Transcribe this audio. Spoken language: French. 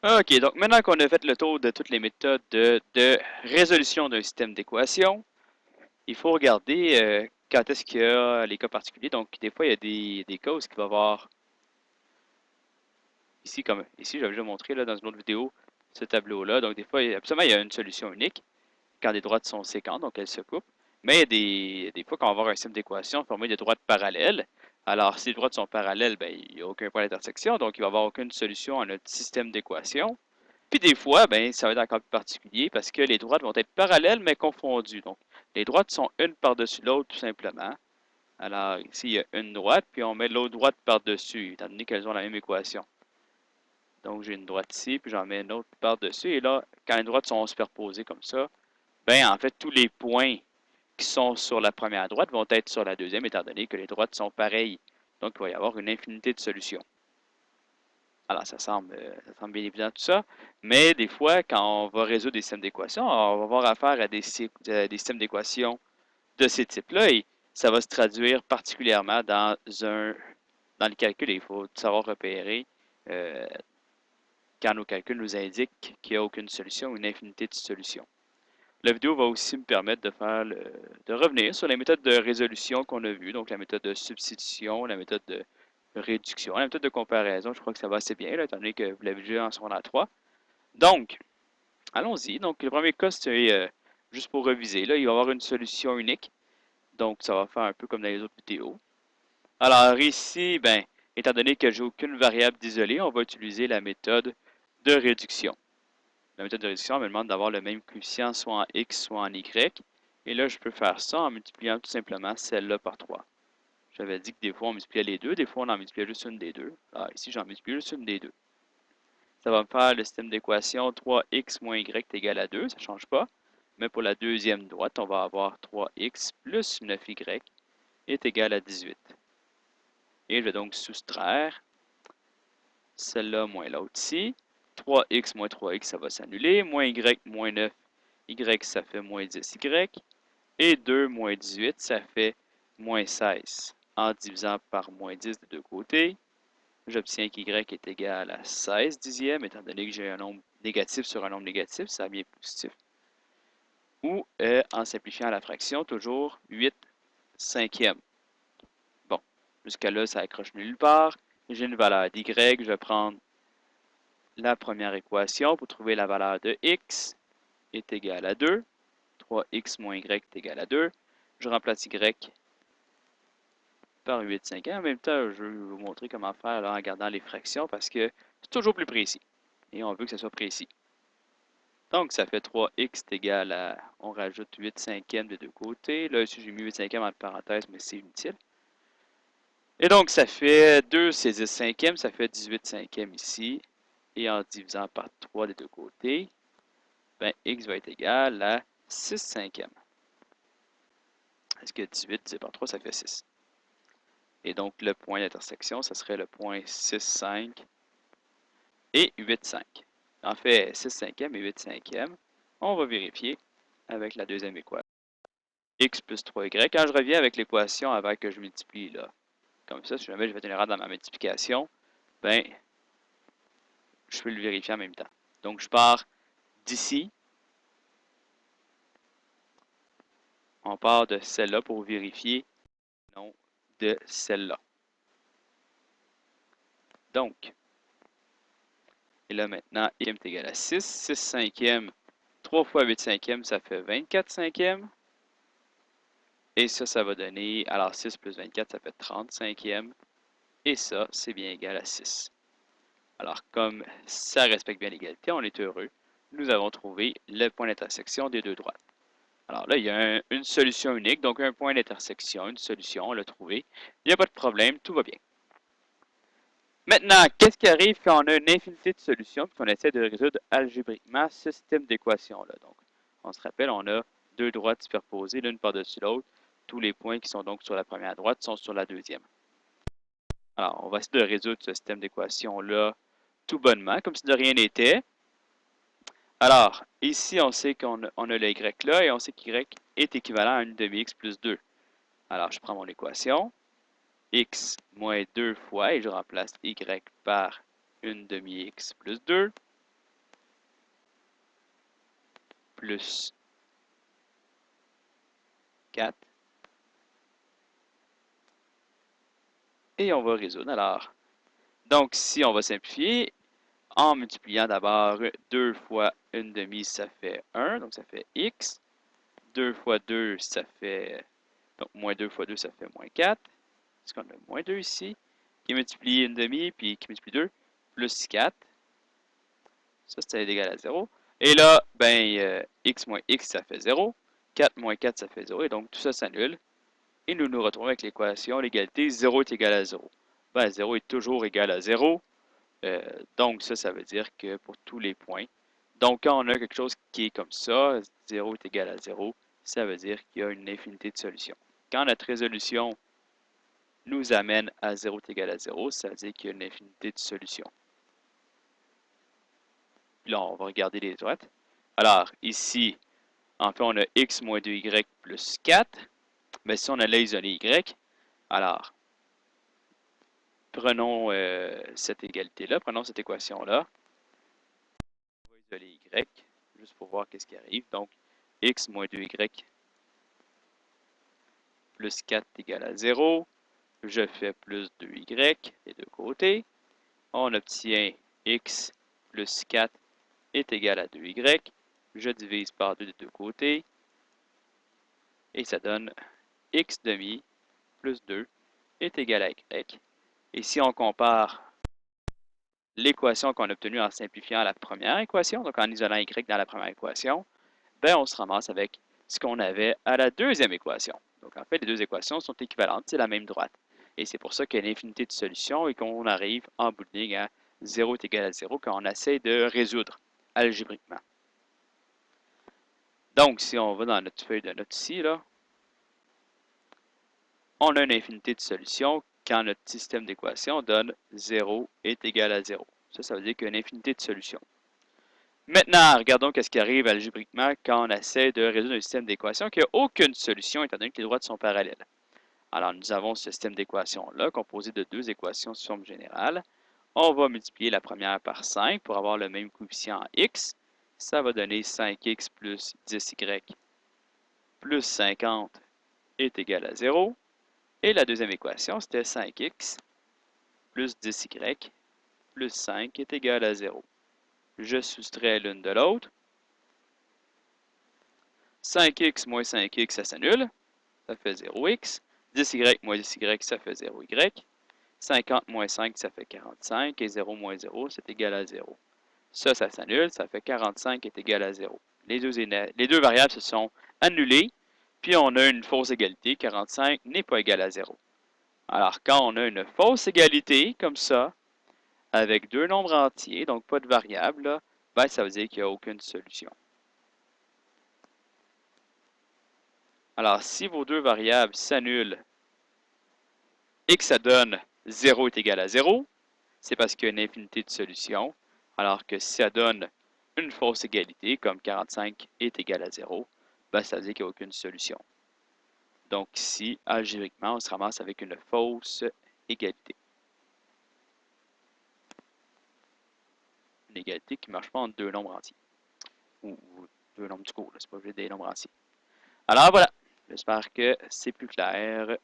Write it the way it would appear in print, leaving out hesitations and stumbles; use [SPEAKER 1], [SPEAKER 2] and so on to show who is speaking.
[SPEAKER 1] OK, donc maintenant qu'on a fait le tour de toutes les méthodes de résolution d'un système d'équations, il faut regarder quand est-ce qu'il y a les cas particuliers. Donc, des fois, il y a des cas où il va y avoir, ici, comme ici, j'avais déjà montré là, dans une autre vidéo, ce tableau-là. Donc, des fois, absolument, il y a une solution unique quand les droites sont séquentes, donc elles se coupent. Mais il y a des fois, quand on va avoir un système d'équations formé de droites parallèles, alors si les droites sont parallèles, ben, il n'y a aucun point d'intersection, donc il va n'y avoir aucune solution à notre système d'équations. Puis des fois, ben, ça va être encore plus particulier parce que les droites vont être parallèles mais confondues. Donc, les droites sont une par-dessus l'autre tout simplement. Alors, ici, il y a une droite, puis on met l'autre droite par-dessus, étant donné qu'elles ont la même équation. Donc, j'ai une droite ici, puis j'en mets une autre par-dessus. Et là, quand les droites sont superposées comme ça, ben, en fait, tous les points qui sont sur la première droite vont être sur la deuxième, étant donné que les droites sont pareilles. Donc, il va y avoir une infinité de solutions. Alors, ça semble bien évident tout ça, mais des fois, quand on va résoudre des systèmes d'équations, on va avoir affaire à des systèmes d'équations de ces types-là et ça va se traduire particulièrement dans le calcul. Il faut savoir repérer euh, quand nos calculs nous indiquent qu'il n'y a aucune solution ou une infinité de solutions. La vidéo va aussi me permettre de revenir sur les méthodes de résolution qu'on a vues, donc la méthode de substitution, la méthode de réduction, la méthode de comparaison. Je crois que ça va assez bien, là, étant donné que vous l'avez déjà en secondaire 3. Donc, allons-y. Donc, le premier cas, c'est juste pour reviser. Là, il va y avoir une solution unique. Donc, ça va faire un peu comme dans les autres vidéos. Alors, ici, ben, étant donné que j'ai aucune variable d'isolé, on va utiliser la méthode de réduction. La méthode de réduction me demande d'avoir le même coefficient soit en x, soit en y. Et là, je peux faire ça en multipliant tout simplement celle-là par 3. J'avais dit que des fois, on multipliait les deux, des fois, on en multipliait juste une des deux. Alors, ici, j'en multiplie juste une des deux. Ça va me faire le système d'équation 3x moins y est égal à 2, ça ne change pas. Mais pour la deuxième droite, on va avoir 3x plus 9y est égal à 18. Et je vais donc soustraire celle-là moins l'autre ici. 3x moins 3x, ça va s'annuler. Moins y moins 9, y, ça fait moins 10y. Et 2 moins 18, ça fait moins 16. En divisant par moins 10 de deux côtés, j'obtiens qu'y est égal à 16 dixièmes, étant donné que j'ai un nombre négatif sur un nombre négatif, ça devient positif. Ou, en simplifiant la fraction, toujours 8 cinquièmes. Bon, jusqu'à là, ça accroche nulle part. J'ai une valeur d'y, je vais prendre la première équation pour trouver la valeur de x est égale à 2. 3x moins y est égal à 2. Je remplace y par 8 cinquièmes. En même temps, je vais vous montrer comment faire là, en regardant les fractions parce que c'est toujours plus précis. Et on veut que ce soit précis. Donc, ça fait 3x est égal à, on rajoute 8 cinquièmes des deux côtés. Là, ici, j'ai mis 8 cinquièmes entre parenthèses, mais c'est inutile. Et donc, ça fait 2, c'est 10 cinquièmes, ça fait 18 cinquièmes ici. Et en divisant par 3 des deux côtés, ben, x va être égal à 6 cinquièmes. Est-ce que 18 divisé par 3, ça fait 6? Et donc, le point d'intersection, ça serait le point 6, 5 et 8, 5. En fait, 6 cinquièmes et 8 cinquièmes. On va vérifier avec la deuxième équation. X plus 3y. Quand je reviens avec l'équation avant que je multiplie, là, comme ça, si jamais je fais une erreur dans ma multiplication, ben, je peux le vérifier en même temps. Donc, je pars d'ici. On part de celle-là pour vérifier, non de celle-là. Donc, et là maintenant, y est égal à 6. 6 cinquièmes, 3 fois 8 cinquièmes, ça fait 24 cinquièmes. Et ça va donner, alors 6 plus 24, ça fait 30 cinquièmes. Et ça, c'est bien égal à 6. Alors, comme ça respecte bien l'égalité, on est heureux. Nous avons trouvé le point d'intersection des deux droites. Alors là, il y a une solution unique, donc un point d'intersection, une solution, on l'a trouvé. Il n'y a pas de problème, tout va bien. Maintenant, qu'est-ce qui arrive quand on a une infinité de solutions et qu'on essaie de résoudre algébriquement ce système d'équations-là? Donc, on se rappelle, on a deux droites superposées l'une par-dessus l'autre. Tous les points qui sont donc sur la première droite sont sur la deuxième. Alors, on va essayer de résoudre ce système d'équations-là tout bonnement, comme si de rien n'était. Alors, ici, on sait qu'on a le y là et on sait qu'y est équivalent à une demi-x plus 2. Alors, je prends mon équation. X moins 2 fois, et je remplace y par une demi-x plus 2. plus 4. Et on va résoudre. Alors, donc si on va simplifier, en multipliant d'abord 2 fois 1 demi, ça fait 1, donc ça fait x. 2 fois 2, ça fait... Donc, moins 2 fois 2, ça fait moins 4. Est-ce qu'on a moins 2 ici? Qui multiplie 1 demi, puis qui multiplie 2, plus 4. Ça, c'est égal à 0. Et là, ben, x moins x, ça fait 0. 4 moins 4, ça fait 0. Et donc, tout ça s'annule. Et nous nous retrouvons avec l'équation, l'égalité, 0 est égal à 0. Ben, 0 est toujours égal à 0. Donc, ça veut dire que pour tous les points. Donc, quand on a quelque chose qui est comme ça, 0 est égal à 0, ça veut dire qu'il y a une infinité de solutions. Quand notre résolution nous amène à 0 est égal à 0, ça veut dire qu'il y a une infinité de solutions. Puis là, on va regarder les droites. Alors, ici, en fait, on a x moins 2y plus 4. Mais si on allait isoler y, alors, prenons cette égalité-là, prenons cette équation-là. On va isoler y, juste pour voir qu'est-ce qui arrive. Donc, x moins 2y plus 4 égale à 0. Je fais plus 2y des deux côtés. On obtient x plus 4 est égal à 2y. Je divise par 2 des deux côtés. Et ça donne x demi plus 2 est égal à y. Et si on compare l'équation qu'on a obtenue en simplifiant la première équation, donc en isolant y dans la première équation, ben on se ramasse avec ce qu'on avait à la deuxième équation. Donc en fait, les deux équations sont équivalentes, c'est la même droite. Et c'est pour ça qu'il y a une infinité de solutions et qu'on arrive en bout de ligne à 0 est égal à 0 quand on essaie de résoudre algébriquement. Donc, si on va dans notre feuille de notes ici, là, on a une infinité de solutions quand notre système d'équations donne 0 est égal à 0. Ça veut dire qu'il y a une infinité de solutions. Maintenant, regardons ce qui arrive algébriquement quand on essaie de résoudre un système d'équations qui n'a aucune solution étant donné que les droites sont parallèles. Alors, nous avons ce système d'équations-là composé de deux équations sous forme générale. On va multiplier la première par 5 pour avoir le même coefficient en x. Ça va donner 5x plus 10y plus 50 est égal à 0. Et la deuxième équation, c'était 5x plus 10y plus 5 est égal à 0. Je soustrais l'une de l'autre. 5x moins 5x, ça s'annule. Ça fait 0x. 10y moins 10y, ça fait 0y. 50 moins 5, ça fait 45. Et 0 moins 0, c'est égal à 0. Ça s'annule. Ça fait 45 est égal à 0. Les deux variables se sont annulées. Puis on a une fausse égalité. 45 n'est pas égal à 0. Alors, quand on a une fausse égalité, comme ça, avec deux nombres entiers, donc pas de variable, là, ben, ça veut dire qu'il n'y a aucune solution. Alors, si vos deux variables s'annulent et que ça donne 0 est égal à 0, c'est parce qu'il y a une infinité de solutions, alors que si ça donne une fausse égalité, comme 45 est égal à 0, ben, ça veut dire qu'il n'y a aucune solution. Donc ici, algébriquement, on se ramasse avec une fausse égalité. Une égalité qui ne marche pas entre deux nombres entiers. Ou deux nombres du cours, c'est pas juste des nombres entiers. Alors voilà, j'espère que c'est plus clair.